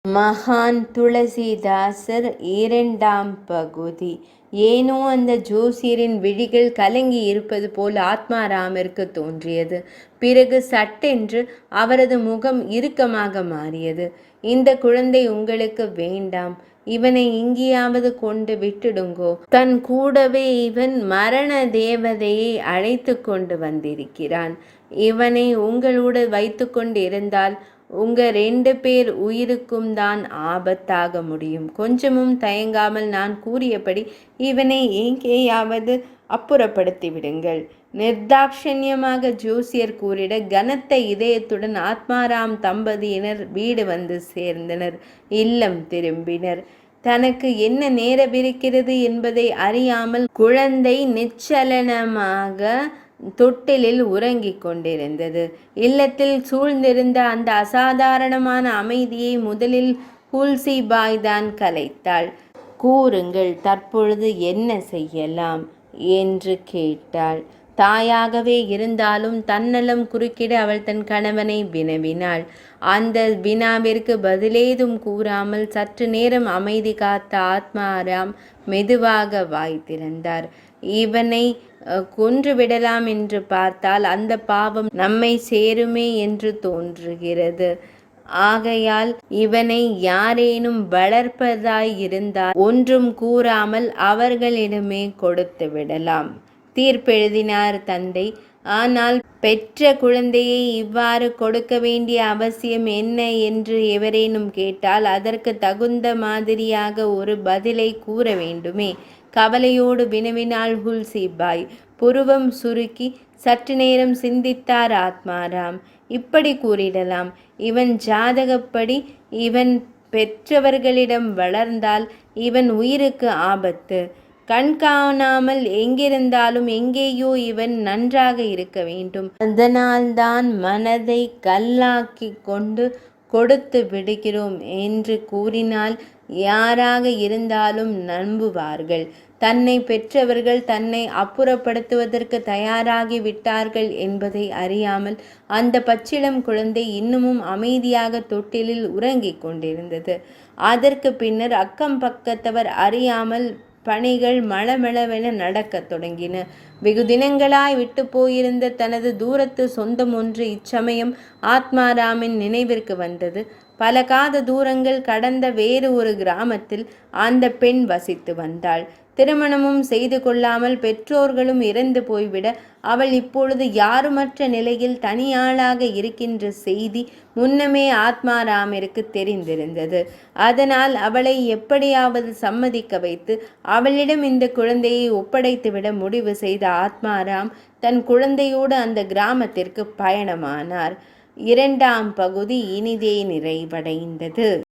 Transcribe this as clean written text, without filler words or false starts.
மகான் துளசிதாசர் இரண்டாம் பகுதி. ஏனோ அந்த ஜோசியரின் விழிகள் கலங்கி இருப்பது போல் ஆத்மாராமிற்கு தோன்றியது. பிறகு சட்டென்று அவரது முகம் இறுக்கமாக மாறியது. இந்த குழந்தை உங்களுக்கு வேண்டாம், இவனை எங்கேயாவது கொண்டு விட்டுடுங்கோ. தன் கூடவே இவன் மரண தேவதையை அழைத்து கொண்டு வந்திருக்கிறான். இவனை உங்களோடு வைத்து கொண்டு இருந்தால் உங்க 2 பேர் உயிருக்கும் தான் ஆபத்தாக முடியும். கொஞ்சமும் தயங்காமல் நான் கூறியபடி இவனை எங்கேயாவது அப்புறப்படுத்தி விடுங்கள். நிர்தாட்சண்யமாக ஜோசியர் கூறிட கனத்த இதயத்துடன் ஆத்மாராம் தம்பதியினர் வீடு வந்து சேர்ந்தனர். இல்லம் திரும்பினர். தனக்கு என்ன நேரவிருக்கிறது என்பதை அறியாமல் குழந்தை நிச்சலனமாக தொட்டிலில் உறங்கிக் கொண்டிருந்தது. இல்லத்தில் சூழ்ந்திருந்த அந்த அசாதாரணமான அமைதியை முதலில் ஹுல்சிபாய் தான் கலைத்தாள். கூறுங்கள், தற்பொழுது என்ன செய்யலாம் என்று கேட்டாள். தாயாகவே இருந்தாலும் தன்னலம் குறுக்கிட அவள் தன் கணவனை வினவினாள். அந்த வினாவிற்கு பதிலேதும் கூறாமல் சற்று நேரம் அமைதி காத்த ஆத்மாராம் மெதுவாக வாய் திறந்தார். இவனை கொன்றுவிடலாம் என்று பார்த்தால் அந்த பாவம் நம்மை சேருமே என்று தோன்றுகிறது. ஆகையால் இவனை யாரேனும் வளர்ப்பதாய் இருந்தால் ஒன்றும் கூறாமல் அவர்களிடமே கொடுத்து விடலாம் தீர்ப்பெழுதினார் தந்தை. ஆனால் பெற்ற குழந்தையை இவ்வாறு கொடுக்க வேண்டிய அவசியம் என்ன என்று எவரேனும் கேட்டால் அதற்கு தகுந்த மாதிரியாக ஒரு பதிலை கூற வேண்டுமே. கவலையோடு வினவினாள் ஹுல்சிபாய். புருவம் சுருக்கி சற்று நேரம் சிந்தித்தார் ஆத்மாராம். இப்படி கூறிடலாம், இவன் ஜாதகப்படி இவன் பெற்றவர்களிடம் வளர்ந்தால் இவன் உயிருக்கு ஆபத்து. கண்காணாமல் எங்கிருந்தாலும் எங்கேயோ இவன் நன்றாக இருக்க வேண்டும். அதனால்தான் மனதை கல்லாக்கி கொண்டு கொடுத்து விடுகிறோம் என்று கூறினால் யாராக இருந்தாலும் நம்புவார்கள். தன்னை பெற்றவர்கள் தன்னை அப்புறப்படுத்துவதற்கு தயாராகி விட்டார்கள் என்பதை அறியாமல் அந்த பச்சிளம் குழந்தை இன்னமும் அமைதியாக தொட்டிலில் உறங்கிக் கொண்டிருந்தது. அதற்கு பின்னர் அக்கம் பக்கத்தவர் அறியாமல் பணிகள் மளமளவென நடக்கத் தொடங்கின. வெகு தினங்களாய் விட்டு போயிருந்த தனது தூரத்து சொந்தம் ஒன்று இச்சமயம் ஆத்மாராமின் நினைவிற்கு வந்தது. பல காத தூரங்கள் கடந்த வேறு ஒரு கிராமத்தில் அந்த பெண் வசித்து வந்தாள். திருமணமும் செய்து கொள்ளாமல் பெற்றோர்களும் இறந்து போய்விட அவள் இப்பொழுது யாருமற்ற நிலையில் தனியாளாக இருக்கின்ற செய்தி முன்னமே ஆத்மாராமிற்கு தெரிந்திருந்தது. அதனால் அவளை எப்படியாவது சம்மதிக்க வைத்து அவளிடம் இந்த குழந்தையை ஒப்படைத்துவிட முடிவு செய்த ஆத்மாராம் தன் குழந்தையோடு அந்த கிராமத்திற்கு பயணமானார். 2ஆம் பகுதி இனிதே நிறைவடைந்தது.